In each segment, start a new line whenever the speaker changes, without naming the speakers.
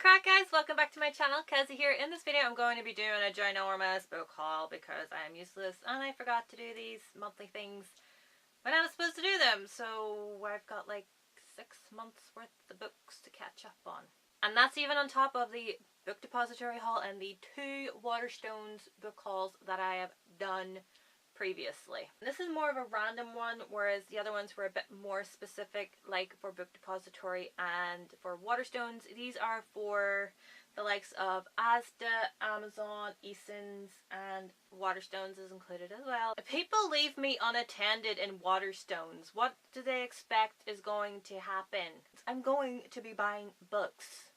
crack, guys? Welcome back to my channel, Kazzie here. In this video I'm going to be doing a ginormous book haul because I am useless and I forgot to do these monthly things when I was supposed to do them. So I've got like 6 months worth of books to catch up on. And that's even on top of the book depository haul and the 2 Waterstones book hauls that I have done previously. This is more of a random one, whereas the other ones were a bit more specific, like for book depository and for Waterstones. These are for the likes of Asda, Amazon, Eason's, and Waterstones is included as well. If people leave me unattended in Waterstones, what do they expect is going to happen? I'm going to be buying books.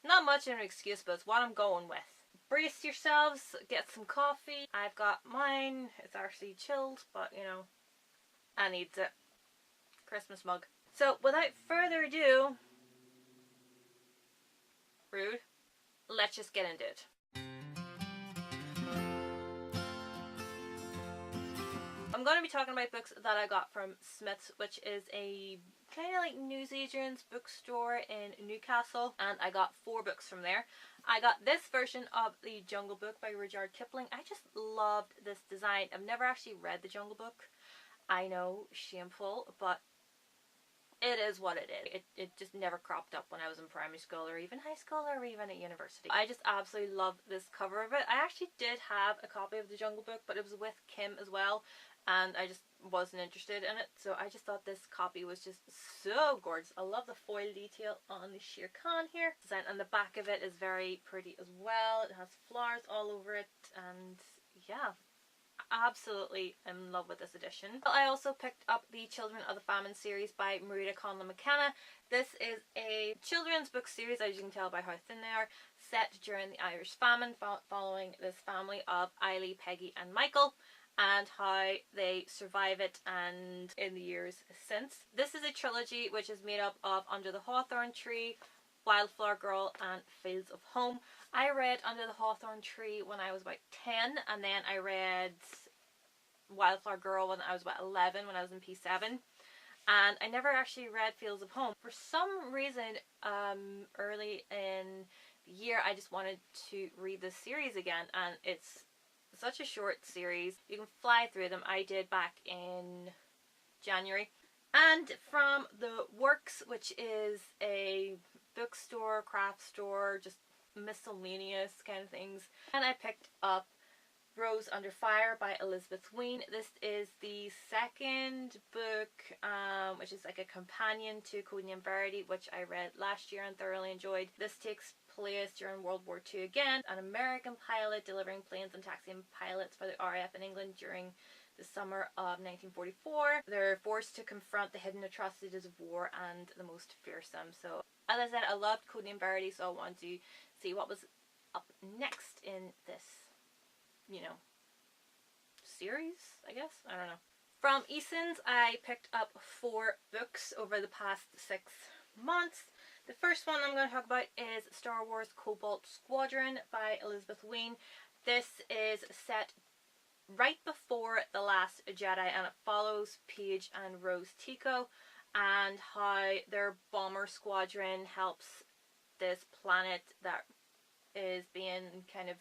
Not much of an excuse, but it's what I'm going with. Brace yourselves, get some coffee. I've got mine. It's actually chilled, but you know, I need it. Christmas mug. So without further ado, rude, let's just get into it. I'm going to be talking about books that I got from Smith's, which is a kind of like newsagent's bookstore in Newcastle, and I got 4 books from there. I got this version of The Jungle Book by Rudyard Kipling. I just loved this design. I've never actually read The Jungle Book. I know, shameful, but it is what it is. It just never cropped up when I was in primary school or even high school or even at university. I just absolutely love this cover of it. I actually did have a copy of The Jungle Book, but it was with Kim as well, and I just wasn't interested in it, so I just thought this copy was just so gorgeous. I love the foil detail on the Shere Khan here, and the back of it is very pretty as well. It has flowers all over it, and yeah, absolutely in love with this edition. I also picked up the Children of the Famine series by Marita Conlon McKenna. This is a children's book series, as you can tell by how thin they are, set during the Irish famine, following this family of Eilidh, Peggy and Michael, and how they survive it and in the years since. This is a trilogy which is made up of Under the Hawthorn Tree, Wildflower Girl and Fields of Home. I read Under the Hawthorn Tree when I was about 10, and then I read Wildflower Girl when I was about 11, when I was in P7. And I never actually read Fields of Home. For some reason, early in the year, I just wanted to read this series again, and it's such a short series. You can fly through them. I did back in January. And from The Works, which is a bookstore, craft store, just miscellaneous kind of things, and I picked up Rose Under Fire by Elizabeth Wein. This is the second book, which is like a companion to Codename Verity, which I read last year and thoroughly enjoyed. This takes place during World War II again. An American pilot delivering planes and taxiing pilots for the RAF in England during the summer of 1944. They're forced to confront the hidden atrocities of war and the most fearsome. So, as I said, I loved Codename Verity, so I wanted to see what was up next in this, you know, series, I guess? I don't know. From Eason's, I picked up 4 books over the past 6 months. The first one I'm going to talk about is Star Wars Cobalt Squadron by Elizabeth Wein. This is set right before The Last Jedi, and it follows Paige and Rose Tico and how their bomber squadron helps this planet that is being kind of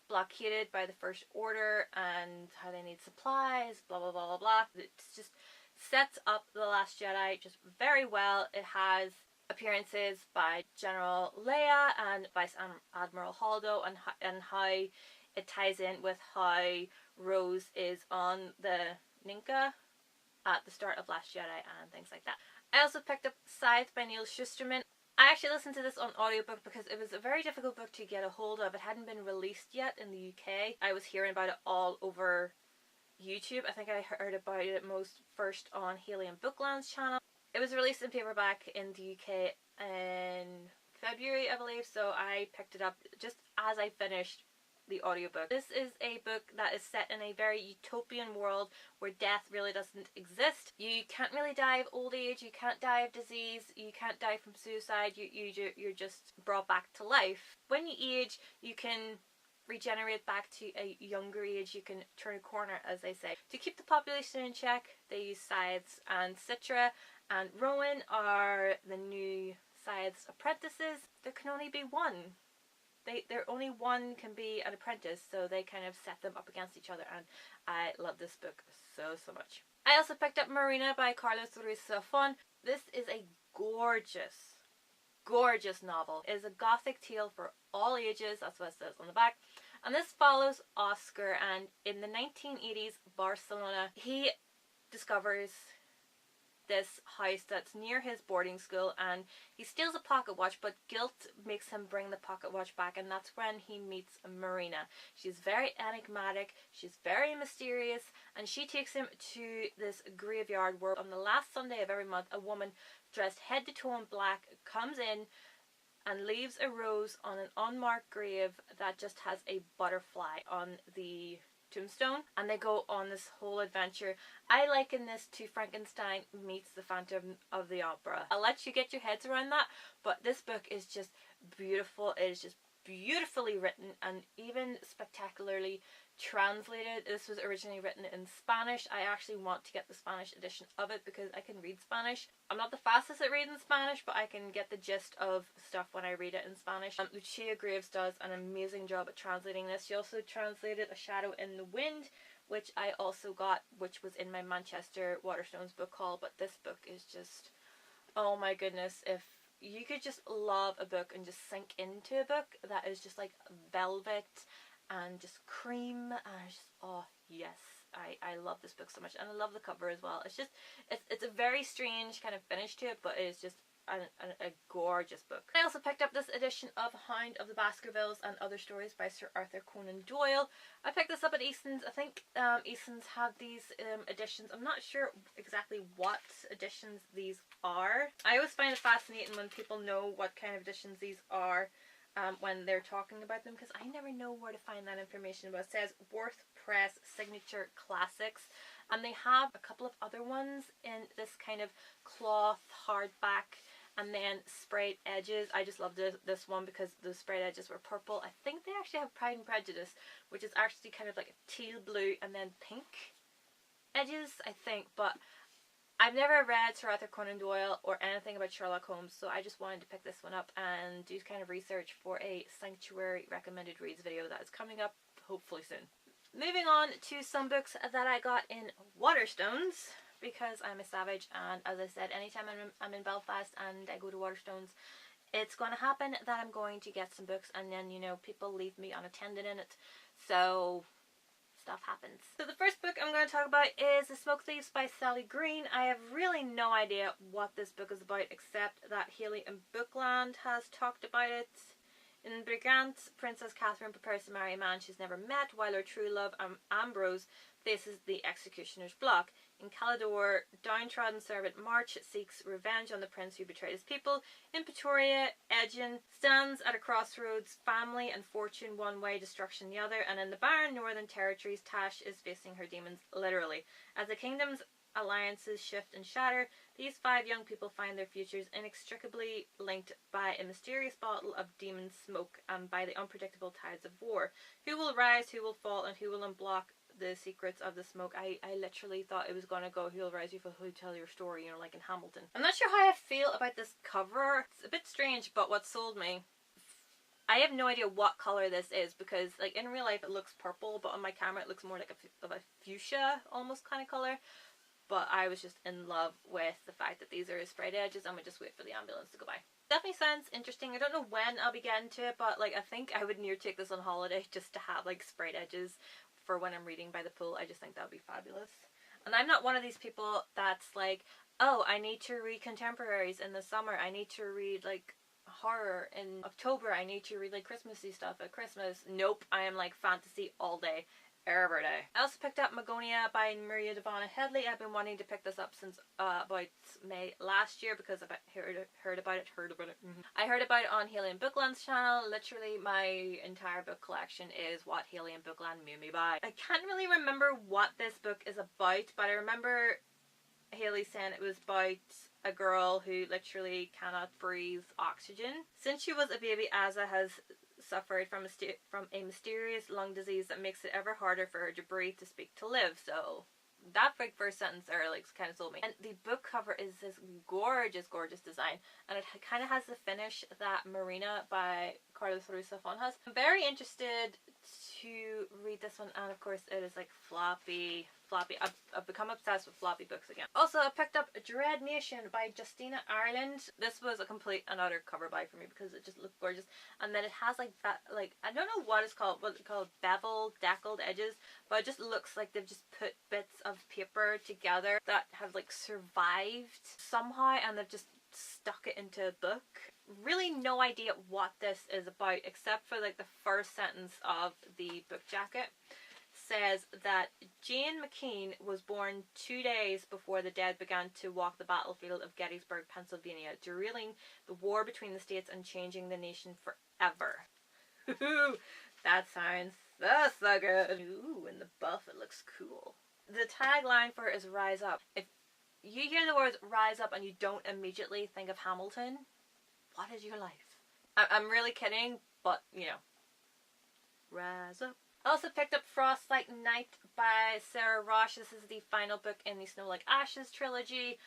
blockaded by the First Order, and how they need supplies, blah blah blah blah blah. It just sets up The Last Jedi just very well. It has appearances by General Leia and Vice Admiral Holdo, and how it ties in with how Rose is on the Ninka at the start of Last Jedi and things like that. I also picked up Scythe by Neil Shusterman. I actually listened to this on audiobook because it was a very difficult book to get a hold of. It hadn't been released yet in the UK. I was hearing about it all over YouTube. I think I heard about it first on Haley and Bookland's channel. It was released in paperback in the UK in February, I believe, so I picked it up just as I finished the audiobook. This is a book that is set in a very utopian world where death really doesn't exist. You can't really die of old age, you can't die of disease, you can't die from suicide, you're just brought back to life. When you age, you can regenerate back to a younger age, you can turn a corner, as they say. To keep the population in check, they use scythes, and Citra and Rowan are the new Scythe's apprentices, there can only be one. There only one can be an apprentice, so they kind of set them up against each other, and I love this book so much. I also picked up Marina by Carlos Ruiz Zafón. This is a gorgeous novel. It is a gothic tale for all ages, that's what it says on the back. And this follows Oscar, and in the 1980s Barcelona, he discovers this house that's near his boarding school, and he steals a pocket watch, but guilt makes him bring the pocket watch back, and that's when he meets Marina. She's very enigmatic, she's very mysterious, and she takes him to this graveyard where on the last Sunday of every month a woman dressed head to toe in black comes in and leaves a rose on an unmarked grave that just has a butterfly on the tombstone, and they go on this whole adventure. I liken this to Frankenstein meets the Phantom of the Opera. I'll let you get your heads around that, but this book is just beautiful. It is just beautifully written and even spectacularly translated. This was originally written in Spanish. I actually want to get the Spanish edition of it because I can read Spanish. I'm not the fastest at reading Spanish, but I can get the gist of stuff when I read it in Spanish. Lucia Graves does an amazing job at translating this. She also translated A Shadow in the Wind, which I also got, which was in my Manchester Waterstones book haul. But this book is just, oh my goodness, if you could just love a book and just sink into a book that is just like velvet and just cream, and just, oh yes, I love this book so much, and I love the cover as well. It's just, it's a very strange kind of finish to it, but it is just a gorgeous book. I also picked up this edition of Hound of the Baskervilles and Other Stories by Sir Arthur Conan Doyle. I picked this up at Eason's. I think Eason's have these editions. I'm not sure exactly what editions these are. I always find it fascinating when people know what kind of editions these are when they're talking about them, because I never know where to find that information. But it says Worth Press Signature Classics, and they have a couple of other ones in this kind of cloth hardback and then sprayed edges. I just loved this one because the sprayed edges were purple. I think they actually have Pride and Prejudice, which is actually kind of like a teal blue and then pink edges, I think. But I've never read Sir Arthur Conan Doyle or anything about Sherlock Holmes, so I just wanted to pick this one up and do kind of research for a Sanctuary recommended reads video that is coming up hopefully soon. Moving on to some books that I got in Waterstones, because I'm a savage, and as I said, anytime I'm in Belfast and I go to Waterstones, it's going to happen that I'm going to get some books, and then, you know, people leave me unattended in it, so stuff happens. So the first book I'm going to talk about is The Smoke Thieves by Sally Green. I have really no idea what this book is about, except that Haley in Bookland has talked about it. In Brigant, Princess Catherine prepares to marry a man she's never met, while her true love, Ambrose, faces the executioner's block. In Calidore, downtrodden servant March seeks revenge on the prince who betrayed his people. In Pretoria, Edgin stands at a crossroads, family and fortune one way, destruction the other. And in the barren Northern Territories, Tash is facing her demons literally. As the kingdom's alliances shift and shatter, these 5 young people find their futures inextricably linked by a mysterious bottle of demon smoke and by the unpredictable tides of war. Who will rise, who will fall, and who will unblock the secrets of the smoke? I literally thought it was going to go, who will rise, who will tell your story, you know, like in Hamilton. I'm not sure how I feel about this cover. It's a bit strange, but what sold me, I have no idea what color this is, because like in real life it looks purple, but on my camera it looks more like a fuchsia almost kind of color. But I was just in love with the fact that these are sprayed edges, and we just wait for the ambulance to go by. Definitely sounds interesting. I don't know when I'll be getting to it, but like I think I would near take this on holiday just to have like sprayed edges for when I'm reading by the pool. I just think that would be fabulous. And I'm not one of these people that's like, oh, I need to read contemporaries in the summer. I need to read like horror in October. I need to read like Christmassy stuff at Christmas. Nope, I am like fantasy all day, every day. I also picked up Magonia by Maria Devana Headley. I've been wanting to pick this up since about May last year because I heard about it. I heard about it on Haley and Bookland's channel. Literally my entire book collection is what Haley and Bookland made me buy. I can't really remember what this book is about, but I remember Haley saying it was about a girl who literally cannot breathe oxygen. Since she was a baby, Asa has suffered from a mysterious lung disease that makes it ever harder for her to breathe, to speak, to live. So that big first sentence there like kind of sold me. And the book cover is this gorgeous, gorgeous design, and it kind of has the finish that Marina by Carlos Ruiz Zafón has. I'm very interested to read this one, and of course it is like floppy. I've become obsessed with floppy books again. Also, I picked up Dread Nation by Justina Ireland. This was a complete and utter cover buy for me because it just looked gorgeous. And then it has like that, like, I don't know what it's called, beveled, deckled edges, but it just looks like they've just put bits of paper together that have like survived somehow, and they've just stuck it into a book. Really no idea what this is about, except for like the first sentence of the book jacket. Says that Jane McKean was born 2 days before the dead began to walk the battlefield of Gettysburg, Pennsylvania, derailing the war between the states and changing the nation forever. That sounds so good. Ooh, in the buff it looks cool. The tagline for it is Rise Up. If you hear the words Rise Up and you don't immediately think of Hamilton, what is your life? I'm really kidding, but you know. Rise Up. Also picked up Frostlight by Sarah Roche. This is the final book in the Snow Like Ashes trilogy.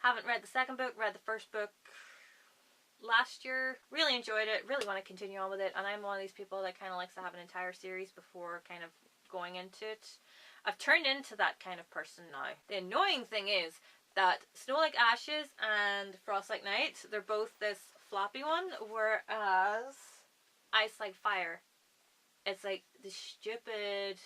Haven't read the second book, read the first book last year. Really enjoyed it, really want to continue on with it, and I'm one of these people that kind of likes to have an entire series before kind of going into it. I've turned into that kind of person now. The annoying thing is that Snow Like Ashes and Frost Like Night, they're both this floppy one, whereas Ice Like Fire, it's like the stupid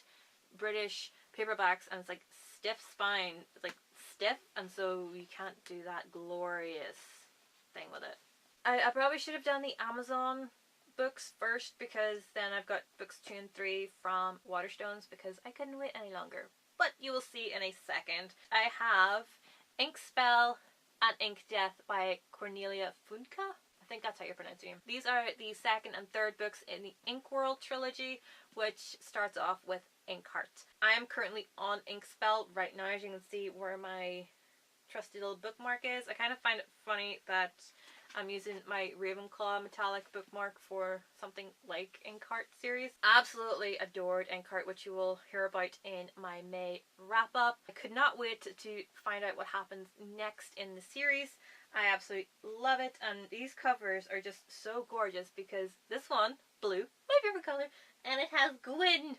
British paperbacks, and it's like stiff spine. It's like stiff, and so you can't do that glorious thing with it. I probably should have done the Amazon books first, because then I've got books 2 and 3 from Waterstones, because I couldn't wait any longer. But you will see in a second. I have Ink Spell and Ink Death by Cornelia Funke. I think that's how you pronounce it. These are the second and third books in the Ink World trilogy, which starts off with Inkheart. I am currently on Ink Spell right now, as you can see where my trusty little bookmark is. I kind of find it funny that I'm using my Ravenclaw metallic bookmark for something like Inkheart series. Absolutely adored Inkheart, which you will hear about in my May wrap-up. I could not wait to find out what happens next in the series. I absolutely love it, and these covers are just so gorgeous, because this one, blue, my favorite color, and it has Gwyn.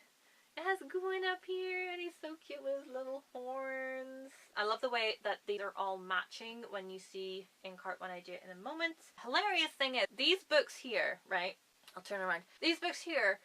It has Gwyn up here, and he's so cute with his little horns. I love the way that these are all matching when you see Inkheart when I do it in a moment. Hilarious thing is, these books here, right, I'll turn around. These books here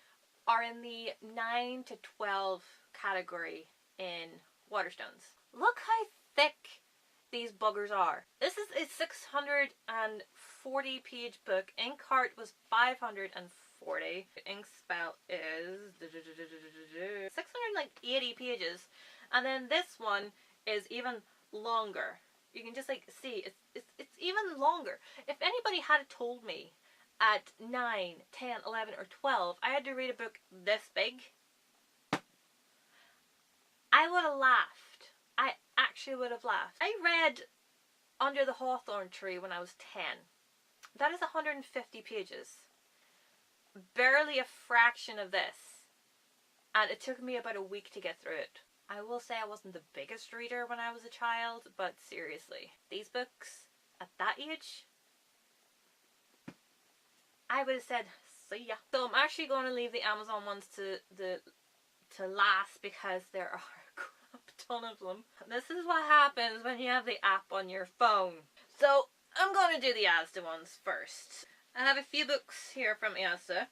are in the 9 to 12 category in Waterstones. Look how thick these buggers are. This is a 640 page book. Inkheart was 540. Ink Spell is 680 pages, and then this one is even longer. You can just like see it's even longer. If anybody had told me at 9, 10, 11 or 12 I had to read a book this big, I would have laughed. I actually would have laughed. I read Under the Hawthorn Tree when I was 10. That is 150 pages. Barely a fraction of this. And it took me about a week to get through it. I will say I wasn't the biggest reader when I was a child, but seriously, these books at that age, I would have said, see ya. So I'm actually going to leave the Amazon ones to last, because there are ton of them. This is what happens when you have the app on your phone. So I'm going to do the Asda ones first. I have a few books here from Asda.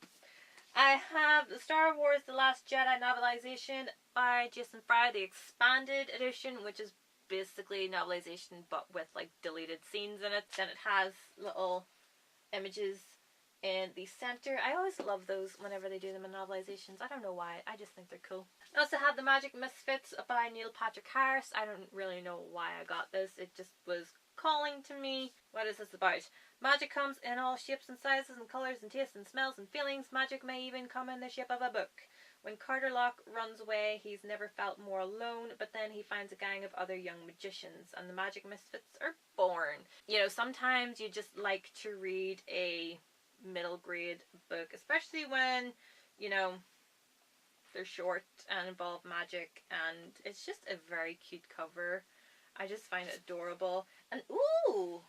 I have the Star Wars The Last Jedi novelization by Jason Fry, the expanded edition, which is basically novelization but with like deleted scenes in it. Then it has little images in the center. I always love those whenever they do them in novelizations. I don't know why. I just think they're cool. I also have The Magic Misfits by Neil Patrick Harris. I don't really know why I got this. It just was calling to me. What is this about? Magic comes in all shapes and sizes and colours and tastes and smells and feelings. Magic may even come in the shape of a book. When Carter Locke runs away, he's never felt more alone, but then he finds a gang of other young magicians, and the Magic Misfits are born. You know, sometimes you just like to read a middle grade book, especially when, you know, They're short and involve magic, and it's just a very cute cover. I just find it adorable. And ooh!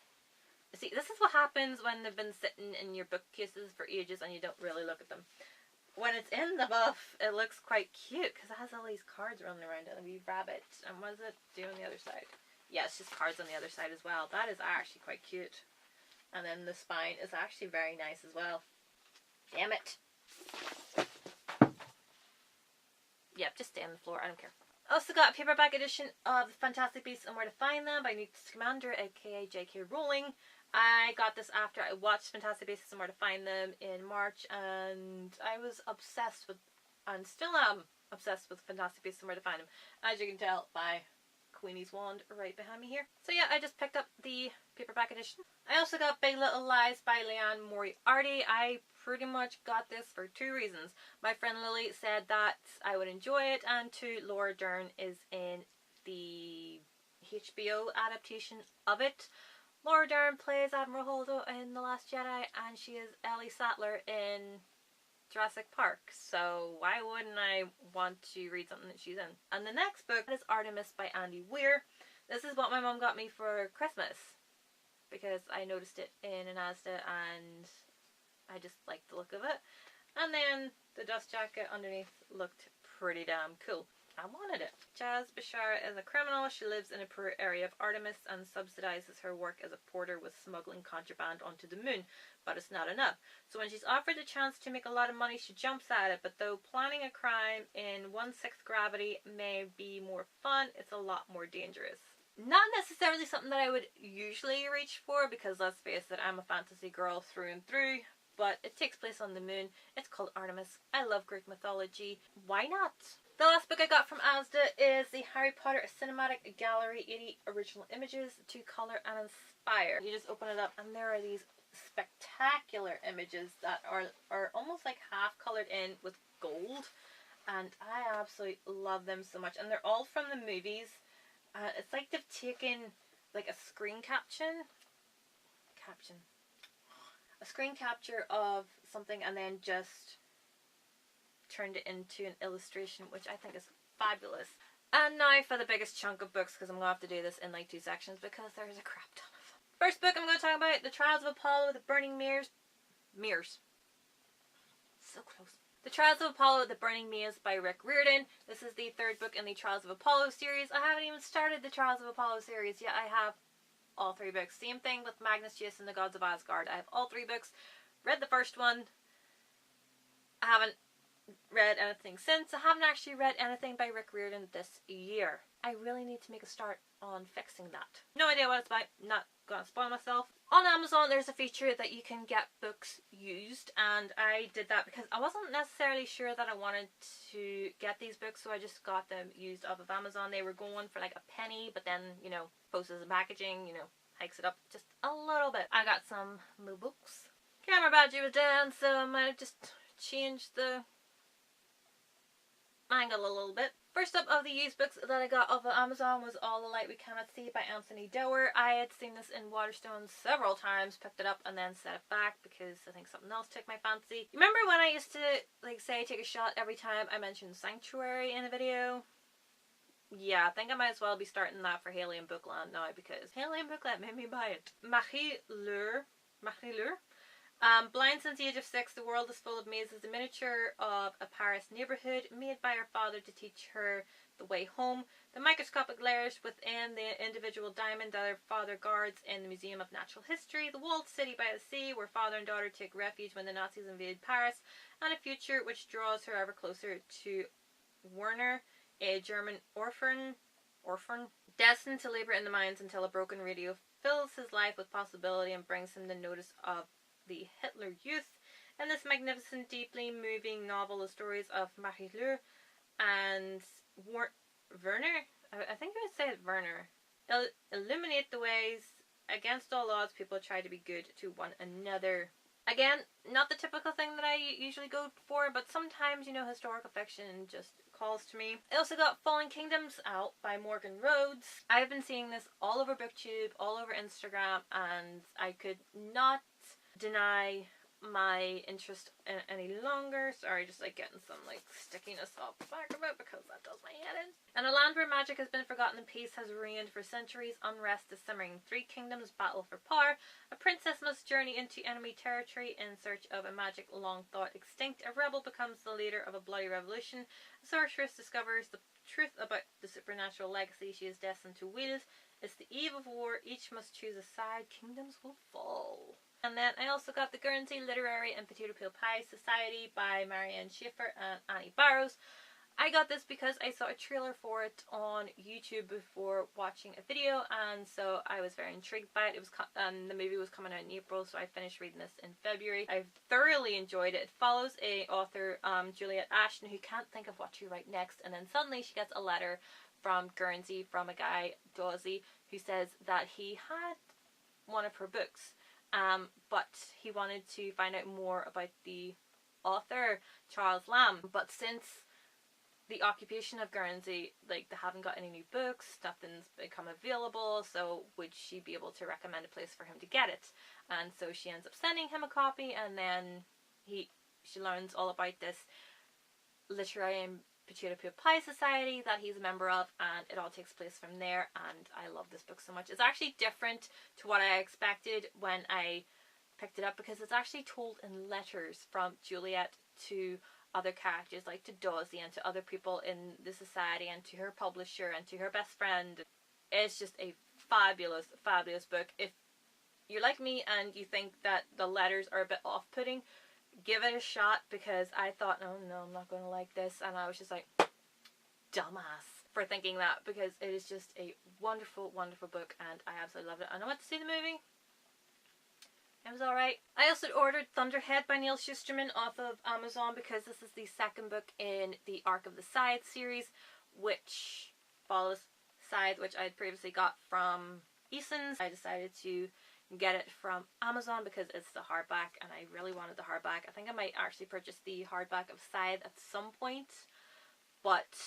See, this is what happens when they've been sitting in your bookcases for ages and you don't really look at them. When it's in the buff, it looks quite cute because it has all these cards running around it. A wee rabbit. And what does it do on the other side? Yeah, it's just cards on the other side as well. That is actually quite cute. And then the spine is actually very nice as well. Damn it. Yep, just stay on the floor. I don't care. Also got a paperback edition of Fantastic Beasts and Where to Find Them by Newt Scamander, aka J.K. Rowling. I got this after I watched Fantastic Beasts and Where to Find Them in March, and I was obsessed with, and still am obsessed with Fantastic Beasts and Where to Find Them, as you can tell by Queenie's wand right behind me here. So yeah, I just picked up the paperback edition. I also got Big Little Lies by Leanne Moriarty. I pretty much got this for two reasons. My friend Lily said that I would enjoy it, and two, Laura Dern is in the HBO adaptation of it. Laura Dern plays Admiral Holdo in The Last Jedi, and she is Ellie Sattler in Jurassic Park, so why wouldn't I want to read something that she's in? And the next book is Artemis by Andy Weir. This is what my mum got me for Christmas, because I noticed it in an Asda and I just liked the look of it. And then the dust jacket underneath looked pretty damn cool. I wanted it. Jazz Bashara is a criminal. She lives in a poor area of Artemis and subsidizes her work as a porter with smuggling contraband onto the moon. But it's not enough. So when she's offered the chance to make a lot of money, she jumps at it. But though planning a crime in 1/6 gravity may be more fun, it's a lot more dangerous. Not necessarily something that I would usually reach for, because let's face it, I'm a fantasy girl through and through. But it takes place on the moon. It's called Artemis. I love Greek mythology. Why not? The last book I got from Asda is the Harry Potter Cinematic Gallery 80 Original Images to Color and Inspire. You just open it up and there are these spectacular images that are almost like half colored in with gold. And I absolutely love them so much. And they're all from the movies. It's like they've taken like a screen capture of something and then just turned it into an illustration, which I think is fabulous. And now for the biggest chunk of books, because I'm going to have to do this in like 2 sections because there's a crap ton of them. First book I'm going to talk about, The Trials of Apollo, The Burning Mirrors. So close. The Trials of Apollo, The Burning Maze by Rick Riordan. This is the 3rd book in the Trials of Apollo series. I haven't even started the Trials of Apollo series yet. I have all 3 books. Same thing with Magnus Chase and the Gods of Asgard. I have all 3 books. Read the first one. I haven't read anything since. I haven't actually read anything by Rick Riordan this year. I really need to make a start on fixing that. No idea what it's about. Not gonna spoil myself. On Amazon there's a feature that you can get books used, and I did that because I wasn't necessarily sure that I wanted to get these books, so I just got them used off of Amazon. They were going for like a penny, but then, you know, postage and packaging, you know, hikes it up just a little bit. I got some new books. Camera battery was down, so I might have just changed the angle a little bit. First up of the used books that I got off of Amazon was All the Light We Cannot See by Anthony Doerr. I had seen this in Waterstones several times, picked it up and then set it back because I think something else took my fancy. You remember when I used to like say take a shot every time I mentioned Sanctuary in a video? Yeah, I think I might as well be starting that for Haley and Bookland now because Haley and Bookland made me buy it. Marie Lure. Blind since the age of 6, the world is full of mazes. A miniature of a Paris neighbourhood made by her father to teach her the way home. The microscopic layers within the individual diamond that her father guards in the Museum of Natural History. The walled city by the sea where father and daughter take refuge when the Nazis invade Paris. And a future which draws her ever closer to Werner, a German orphan, destined to labour in the mines until a broken radio fills his life with possibility and brings him the notice of the Hitler Youth. In this magnificent, deeply moving novel, the stories of Marie Lure and Werner, I think I would say it Werner, illuminate the ways against all odds people try to be good to one another. Again, not the typical thing that I usually go for, but sometimes, you know, historical fiction just calls to me. I also got Fallen Kingdoms out by Morgan Rhodes. I've been seeing this all over BookTube, all over Instagram, and I could not deny my interest in any longer. Sorry, just like getting some like stickiness off the back of it because that does my head in. In a land where magic has been forgotten and peace has reigned for centuries, unrest is simmering. Three kingdoms battle for power. A princess must journey into enemy territory in search of a magic long thought extinct. A rebel becomes the leader of a bloody revolution. A sorceress discovers the truth about the supernatural legacy she is destined to wield. It's the eve of war. Each must choose a side. Kingdoms will fall. And then I also got the Guernsey Literary and Potato Peel Pie Society by Marianne Schaefer and Annie Barrows. I got this because I saw a trailer for it on YouTube before watching a video, and so I was very intrigued by it. The movie was coming out in April, so I finished reading this in February. I thoroughly enjoyed it. It follows a author, Juliet Ashton, who can't think of what to write next, and then suddenly she gets a letter from Guernsey from a guy, Kazzie, who says that he had one of her books. But he wanted to find out more about the author, Charles Lamb. But since the occupation of Guernsey, like, they haven't got any new books, nothing's become available, so would she be able to recommend a place for him to get it? And so she ends up sending him a copy, and then she learns all about this literary and Potato Peel Pie Society that he's a member of, and it all takes place from there, and I love this book so much. It's actually different to what I expected when I picked it up, because it's actually told in letters from Juliet to other characters, like to Kazzie and to other people in the society, and to her publisher and to her best friend. It's just a fabulous, fabulous book. If you're like me and you think that the letters are a bit off-putting, give it a shot, because I thought, oh no, I'm not going to like this, and I was just like, dumbass for thinking that, because it is just a wonderful, wonderful book, and I absolutely loved it. And I went to see the movie. It was alright. I also ordered Thunderhead by Neil Shusterman off of Amazon, because this is the second book in the Arc of the Scythe series, which follows Scythe, which I had previously got from Eason's. I decided to get it from Amazon because it's the hardback, and I really wanted the hardback. I think I might actually purchase the hardback of Scythe at some point, but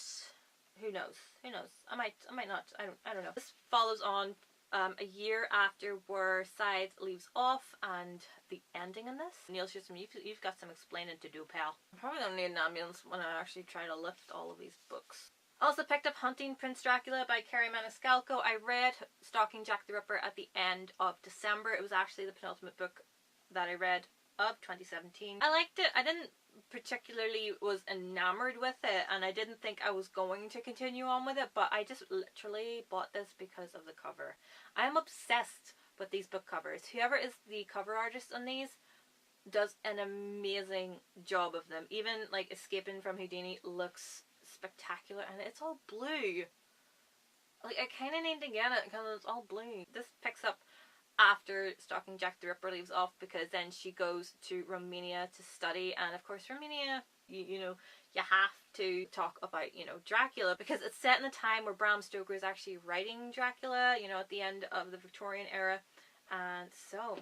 who knows? Who knows? I might not. I don't know. This follows on a year after where Scythe leaves off, and the ending in this. Neil Shusterman, you've got some explaining to do, pal. I'm probably gonna need an ambulance when I actually try to lift all of these books. Also picked up Hunting Prince Dracula by Kerry Maniscalco. I read Stalking Jack the Ripper at the end of December. It was actually the penultimate book that I read of 2017. I liked it. I didn't particularly was enamored with it, and I didn't think I was going to continue on with it, but I just literally bought this because of the cover. I am obsessed with these book covers. Whoever is the cover artist on these does an amazing job of them. Even like Escaping from Houdini looks spectacular, and it's all blue. Like, I kind of need to get it because it's all blue. This picks up after Stalking Jack the Ripper leaves off, because then she goes to Romania to study, and of course Romania, you know, you have to talk about, you know, Dracula, because it's set in a time where Bram Stoker is actually writing Dracula, you know, at the end of the Victorian era, and so,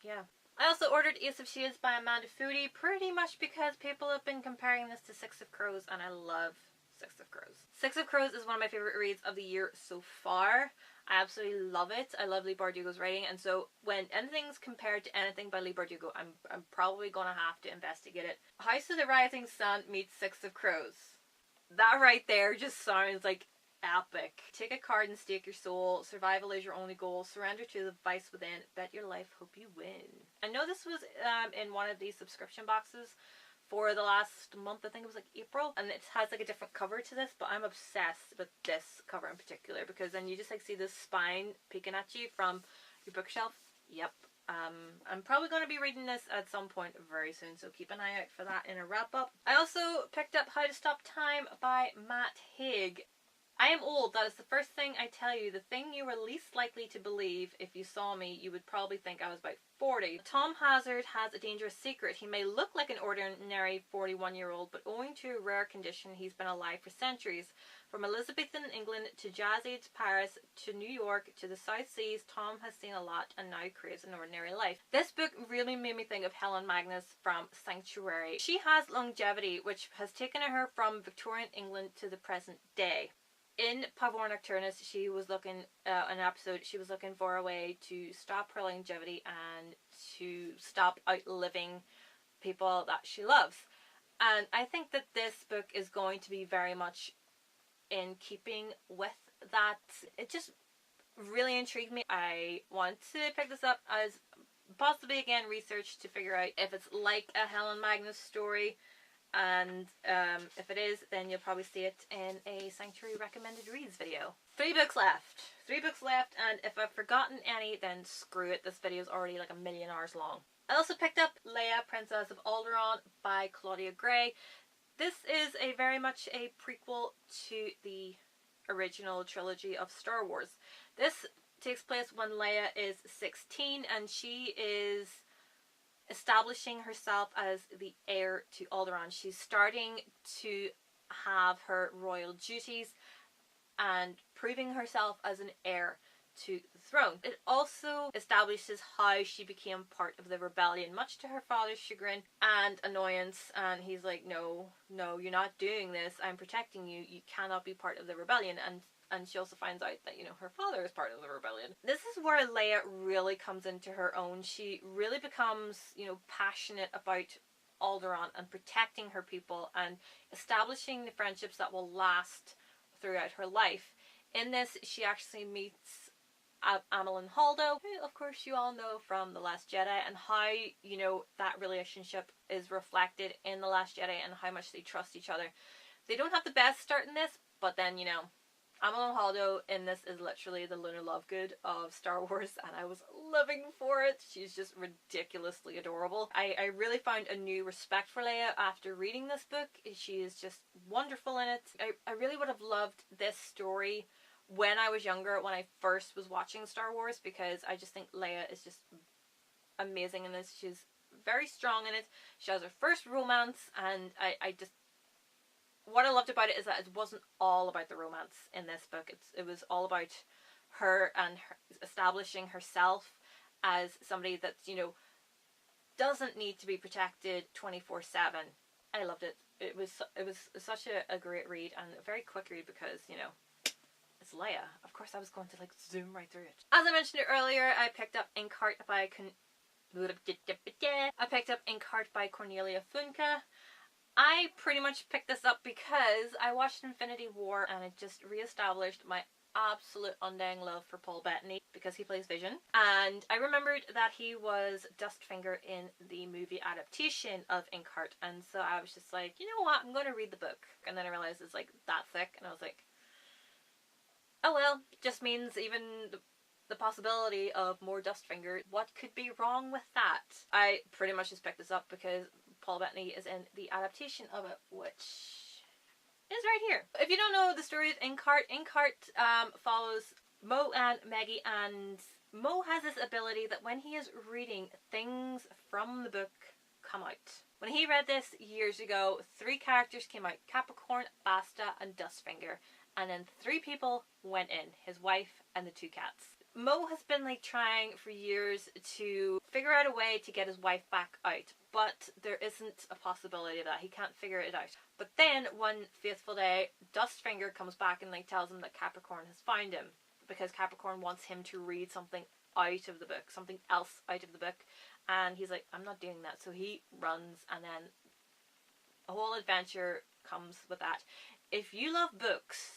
yeah. I also ordered Ace of Shades by Amanda Foody, pretty much because people have been comparing this to Six of Crows, and I love Six of Crows. Six of Crows is one of my favourite reads of the year so far. I absolutely love it. I love Leigh Bardugo's writing, and so when anything's compared to anything by Leigh Bardugo, I'm probably going to have to investigate it. House of the Rising Sun meets Six of Crows. That right there just sounds like epic. Take a card and stake your soul. Survival is your only goal. Surrender to the vice within. Bet your life. Hope you win. I know this was in one of these subscription boxes for the last month. I think it was like April, and it has like a different cover to this, but I'm obsessed with this cover in particular, because then you just like see this spine peeking at you from your bookshelf. Yep. I'm probably going to be reading this at some point very soon, so keep an eye out for that in a wrap up. I also picked up How to Stop Time by Matt Haig. I am old. That is the first thing I tell you. The thing you were least likely to believe if you saw me, you would probably think I was about 40. Tom Hazard has a dangerous secret. He may look like an ordinary 41-year-old, but owing to a rare condition, he's been alive for centuries. From Elizabethan England to Jazz Age Paris to New York to the South Seas, Tom has seen a lot and now craves an ordinary life. This book really made me think of Helen Magnus from Sanctuary. She has longevity, which has taken her from Victorian England to the present day. in Pavor Nocturnus, she was looking, an episode, she was looking for a way to stop her longevity and to stop outliving people that she loves. And I think that this book is going to be very much in keeping with that. It just really intrigued me. I want to pick this up as possibly again research to figure out if it's like a Helen Magnus story, and if it is, then you'll probably see it in a Sanctuary recommended reads video. 3 books left. 3 books left, and if I've forgotten any, then screw it. This video is already like a million hours long. I also picked up Leia, Princess of Alderaan by Claudia Gray. This is a very much a prequel to the original trilogy of Star Wars. This takes place when Leia is 16 and she is establishing herself as the heir to Alderaan. She's starting to have her royal duties and proving herself as an heir to the throne. It also establishes how she became part of the rebellion, much to her father's chagrin and annoyance, and he's like, no, you're not doing this, I'm protecting you, you cannot be part of the rebellion. And she also finds out that, you know, her father is part of the rebellion. This is where Leia really comes into her own. She really becomes, you know, passionate about Alderaan and protecting her people and establishing the friendships that will last throughout her life. In this, she actually meets Amilyn Holdo, who of course you all know from The Last Jedi, and how, you know, that relationship is reflected in The Last Jedi and how much they trust each other. They don't have the best start in this, but then, you know, Amilyn Holdo in this is literally the Luna Lovegood of Star Wars, and I was living for it. She's just ridiculously adorable. I really found a new respect for Leia after reading this book. She is just wonderful in it. I really would have loved this story when I was younger, when I first was watching Star Wars, because I just think Leia is just amazing in this. She's very strong in it. She has her first romance, and I just... what I loved about it is that it wasn't all about the romance in this book. It was all about her and her establishing herself as somebody that, you know, doesn't need to be protected 24/7. I loved it. It was such a great read, and a very quick read because, you know, it's Leia. Of course I was going to like zoom right through it. As I mentioned earlier, I picked up Inkheart by Cornelia Funke. I pretty much picked this up because I watched Infinity War and it just re-established my absolute undying love for Paul Bettany because he plays Vision. And I remembered that he was Dustfinger in the movie adaptation of Inkheart, and so I was just like, you know what, I'm going to read the book. And then I realized it's like that thick, and I was like, oh well, just means even the possibility of more Dustfinger. What could be wrong with that? I pretty much just picked this up because Paul Bettany is in the adaptation of it, which is right here. If you don't know the story of Inkheart, follows Mo and Maggie, and Mo has this ability that when he is reading, things from the book come out. When he read this years ago, 3 characters came out: Capricorn, Basta, and Dustfinger. And then 3 people went in, his wife and the 2 cats. Mo has been like trying for years to figure out a way to get his wife back out, but there isn't a possibility of that. He can't figure it out. But then one fateful day, Dustfinger comes back and like tells him that Capricorn has found him, because Capricorn wants him to read something out of the book, something else out of the book, and he's like, I'm not doing that. So he runs, and then a whole adventure comes with that. If you love books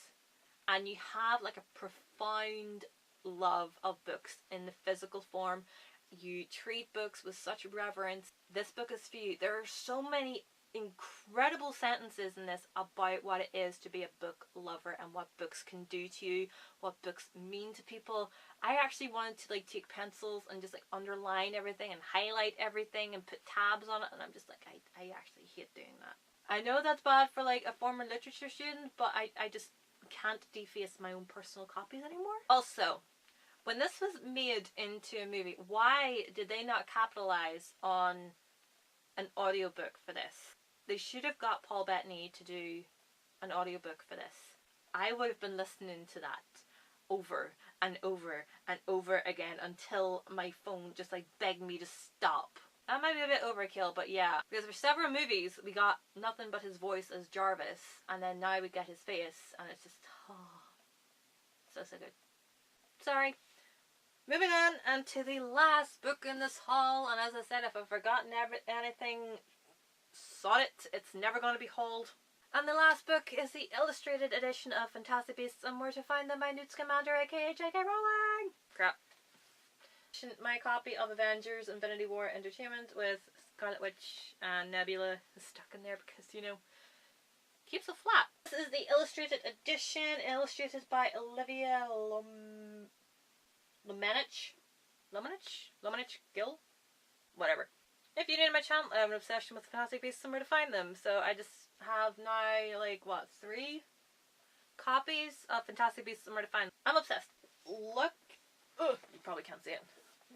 and you have like a profound love of books in the physical form, you treat books with such reverence, this book is for you. There are so many incredible sentences in this about what it is to be a book lover and what books can do to you, what books mean to people. I actually wanted to like take pencils and just like underline everything and highlight everything and put tabs on it, and I'm just like, I actually hate doing that. I know that's bad for like a former literature student, but I just can't deface my own personal copies anymore. Also, when this was made into a movie, why did they not capitalize on an audiobook for this? They should have got Paul Bettany to do an audiobook for this. I would have been listening to that over and over and over again until my phone just like begged me to stop. That might be a bit overkill, but yeah. Because for several movies, we got nothing but his voice as Jarvis, and then now we get his face, and it's just, oh. so good. Sorry. Moving on, and to the last book in this haul, and as I said, if I've forgotten anything, sod it, it's never going to be hauled. And the last book is the illustrated edition of Fantastic Beasts and Where to Find Them by Newt Scamander, aka J.K. Rowling! Crap. My copy of Avengers Infinity War Entertainment with Scarlet Witch and Nebula is stuck in there because, you know, keeps it flat. This is the illustrated edition, illustrated by Olivia Luminich Gill? Whatever. If you're new to my channel, I have an obsession with Fantastic Beasts and Where to Find Them, so I just have now, like, what, 3 copies of Fantastic Beasts and Where to Find Them. I'm obsessed. Look. Ugh, you probably can't see it.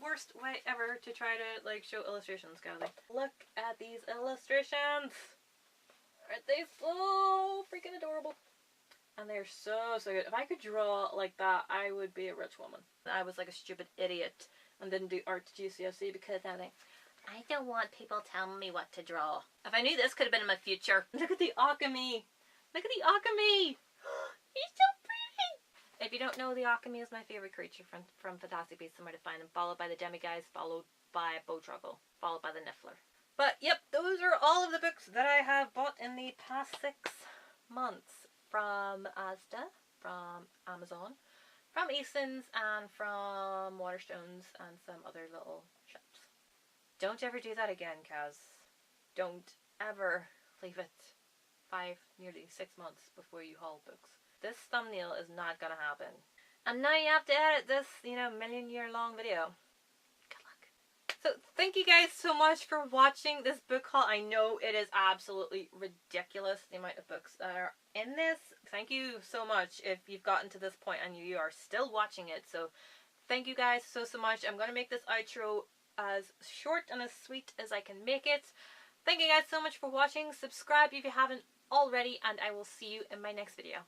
Worst way ever to try to, like, show illustrations, Kazzie. Look at these illustrations! Aren't they so freaking adorable? And they're so good. If I could draw like that, I would be a rich woman. I was like a stupid idiot and didn't do art to GCSE because I was like, I don't want people telling me what to draw. If I knew this could have been in my future. Look at the Akami! Look at the Akami! He's so pretty! If you don't know, the Akami is my favourite creature from Fantastic Beasts and Where to Find Them, followed by the Demiguise, followed by Bowtruggle, followed by the Niffler. But yep, those are all of the books that I have bought in the past 6 months. From Asda, from Amazon, from Easton's, and from Waterstones, and some other little shops. Don't ever do that again, Kaz. Don't ever leave it 5, nearly 6 months before you haul books. This thumbnail is not gonna happen. And now you have to edit this, you know, million-year-long video. Good luck. So, thank you guys so much for watching this book haul. I know it is absolutely ridiculous, the amount of books that are in this. Thank you so much if you've gotten to this point and you are still watching it. So, thank you guys so much. I'm going to make this outro as short and as sweet as I can make it. Thank you guys so much for watching. Subscribe if you haven't already, and I will see you in my next video.